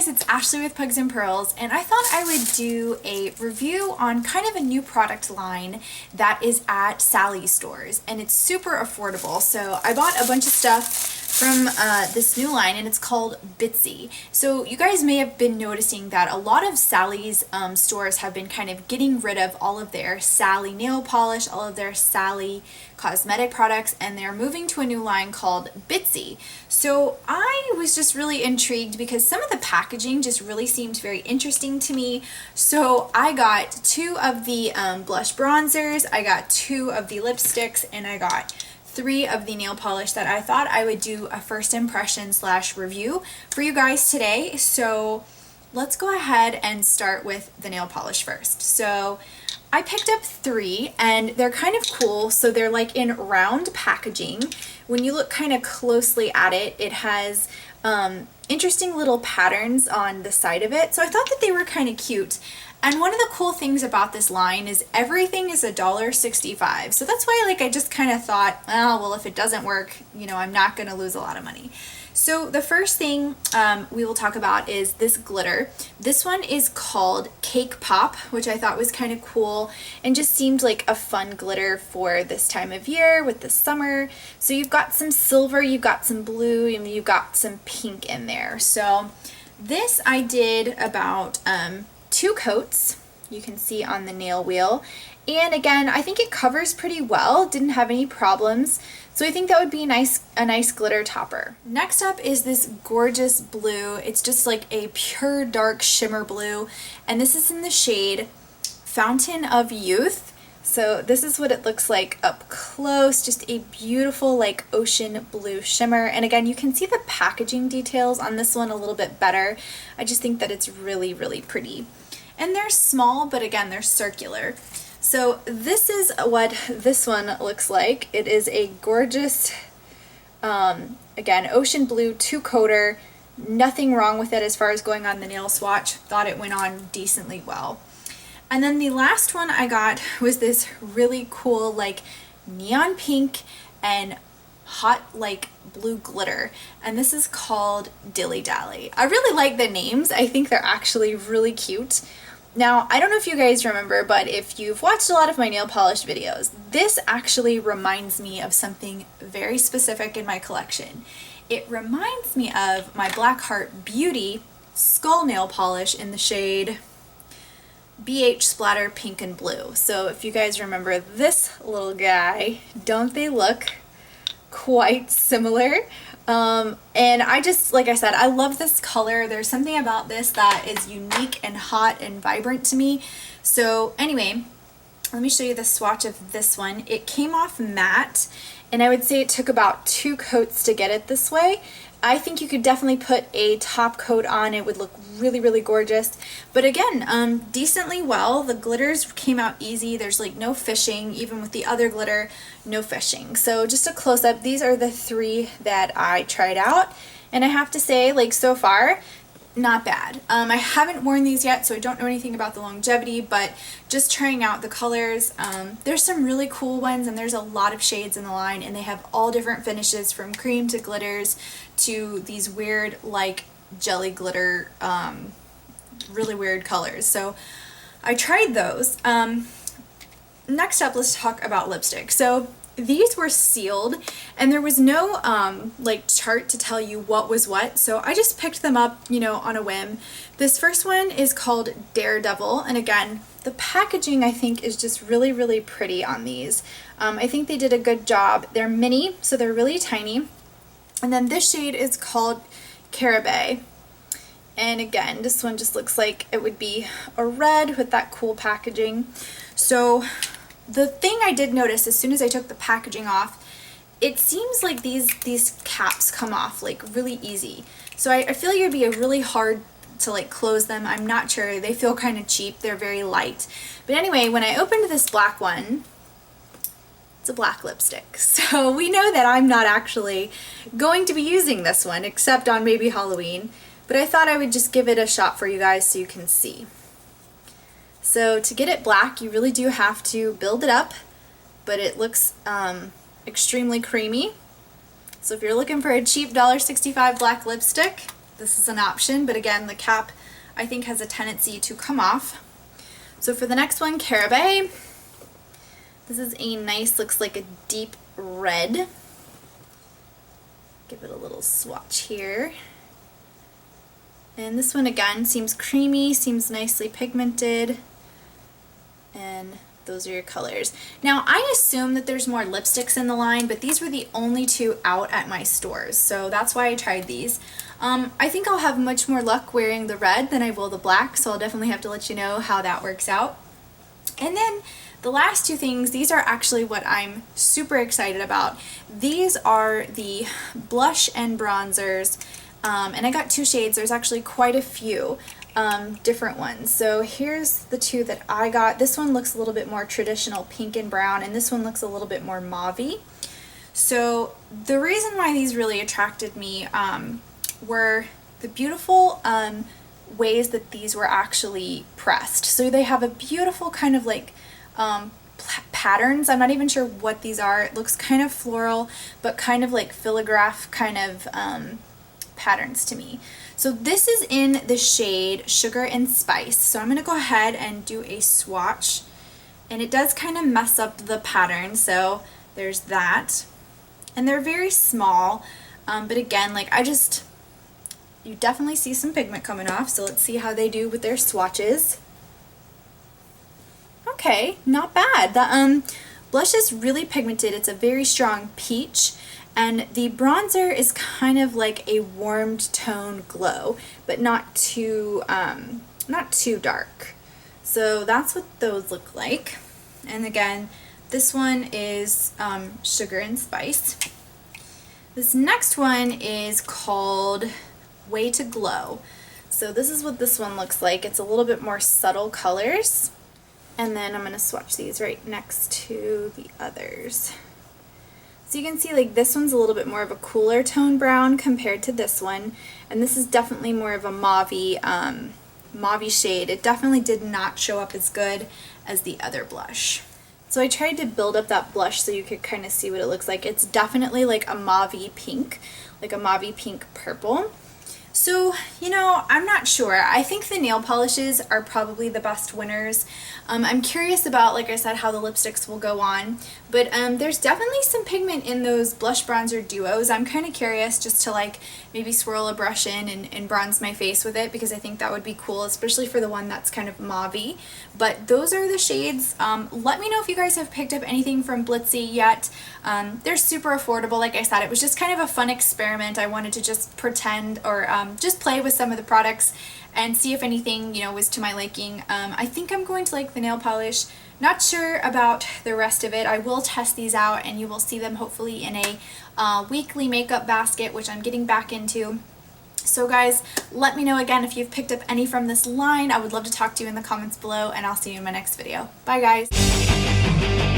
guys, it's Ashley with Pugs and Pearls, and I thought I would do a review on kind of a new product line that is at Sally's stores, and it's super affordable. So I bought a bunch of stuff from this new line, and it's called Bitzy. So you guys may have been noticing that a lot of Sally's stores have been kind of getting rid of all of their Sally nail polish, all of their Sally cosmetic products, and they're moving to a new line called Bitzy. So I was just really intrigued because some of the packaging just really seemed very interesting to me. So I got 2 of the blush bronzers, I got 2 of the lipsticks, and I got 3 of the nail polish that I thought I would do a first impression / review for you guys today. So let's go ahead and start with the nail polish first. So I picked up 3 and they're kind of cool. So they're like in round packaging. When you look kind of closely at it, it has interesting little patterns on the side of it. So I thought that they were kind of cute. And one of the cool things about this line is everything is $1.65. So that's why I just kind of thought, oh, well, if it doesn't work, I'm not going to lose a lot of money. So the first thing we will talk about is this glitter. This one is called Cake Pop, which I thought was kind of cool and just seemed like a fun glitter for this time of year with the summer. So you've got some silver, you've got some blue, and you've got some pink in there. So this I did about 2 coats, you can see on the nail wheel, and again I think it covers pretty well, didn't have any problems, so I think that would be a nice glitter topper. Next up is this gorgeous blue. It's just like a pure dark shimmer blue, and this is in the shade Fountain of Youth. So this is what it looks like up close, just a beautiful like ocean blue shimmer. And again, you can see the packaging details on this one a little bit better. I just think that it's really, really pretty. And they're small, but again, they're circular. So this is what this one looks like. It is a gorgeous, again, ocean blue 2-coater. Nothing wrong with it as far as going on the nail swatch. Thought it went on decently well. And then the last one I got was this really cool like neon pink and hot like blue glitter, and this is called Dilly-Dally. I really like the names. I think they're actually really cute. Now, I don't know if you guys remember, but if you've watched a lot of my nail polish videos, this actually reminds me of something very specific in my collection. It reminds me of my Blackheart Beauty Skull nail polish in the shade BH Splatter Pink and Blue. So if you guys remember this little guy, don't they look quite similar? And I just, like I said, I love this color. There's something about this that is unique and hot and vibrant to me. So anyway, let me show you the swatch of this one. It came off matte, and I would say it took about 2 coats to get it this way. I think you could definitely put a top coat on. It would look really, really gorgeous. But again, decently well. The glitters came out easy. There's like no fishing. Even with the other glitter, no fishing. So just a close-up. These are the 3 that I tried out. And I have to say, like, so far, not bad. I haven't worn these yet, so I don't know anything about the longevity, but just trying out the colors. There's some really cool ones, and there's a lot of shades in the line, and they have all different finishes from cream to glitters to these weird like jelly glitter, really weird colors. So I tried those. Next up, let's talk about lipstick. So these were sealed, and there was no like chart to tell you what was what, so I just picked them up, on a whim. This first one is called Daredevil, and again, the packaging I think is just really, really pretty on these. I think they did a good job. They're mini, so they're really tiny. And then this shade is called Cara Bay. And again, this one just looks like it would be a red with that cool packaging. So the thing I did notice as soon as I took the packaging off, it seems like these caps come off like really easy. So I feel like it would be really hard to like close them. I'm not sure. They feel kind of cheap. They're very light. But anyway, when I opened this black one, it's a black lipstick. So we know that I'm not actually going to be using this one except on maybe Halloween. But I thought I would just give it a shot for you guys so you can see. So to get it black, you really do have to build it up, but it looks extremely creamy. So if you're looking for a cheap $1.65 black lipstick, this is an option, but again, the cap I think has a tendency to come off. So for the next one, Cara Bay. This is a nice, looks like a deep red. Give it a little swatch here. And this one again seems creamy, seems nicely pigmented. And those are your colors. Now I assume that there's more lipsticks in the line, but these were the only two out at my stores, so that's why I tried these. I think I'll have much more luck wearing the red than I will the black, so I'll definitely have to let you know how that works out. And then the last two things, these are actually what I'm super excited about. These are the blush and bronzers, and I got two shades. There's actually quite a few different ones. So here's the two that I got. This one looks a little bit more traditional pink and brown, and this one looks a little bit more mauve-y. So the reason why these really attracted me were the beautiful ways that these were actually pressed. So they have a beautiful kind of like patterns. I'm not even sure what these are. It looks kind of floral, but kind of like filigree kind of patterns to me. So this is in the shade Sugar and Spice. So I'm going to go ahead and do a swatch, and it does kind of mess up the pattern. So there's that, and they're very small, but again, like you definitely see some pigment coming off. So let's see how they do with their swatches. Okay, not bad. The blush is really pigmented. It's a very strong peach, and the bronzer is kind of like a warmed tone glow, but not too dark. So that's what those look like. And again, this one is Sugar and Spice. This next one is called Way to Glow. So this is what this one looks like. It's a little bit more subtle colors. And then I'm going to swatch these right next to the others. So you can see like this one's a little bit more of a cooler tone brown compared to this one. And this is definitely more of a mauve-y shade. It definitely did not show up as good as the other blush. So I tried to build up that blush so you could kind of see what it looks like. It's definitely like a mauve-y pink, like a mauve-y pink purple. So, you know, I'm not sure. I think the nail polishes are probably the best winners. I'm curious about, like I said, how the lipsticks will go on. But there's definitely some pigment in those blush bronzer duos. I'm kind of curious just to like maybe swirl a brush in and bronze my face with it, because I think that would be cool, especially for the one that's kind of mauve-y. But those are the shades. Let me know if you guys have picked up anything from Bitzy yet. They're super affordable. Like I said, it was just kind of a fun experiment. I wanted to just pretend or just play with some of the products and see if anything, you know, was to my liking. I think I'm going to like the nail polish. Not sure about the rest of it. I will test these out, and you will see them hopefully in a weekly makeup basket, which I'm getting back into. So guys, let me know again if you've picked up any from this line. I would love to talk to you in the comments below, and I'll see you in my next video. Bye guys!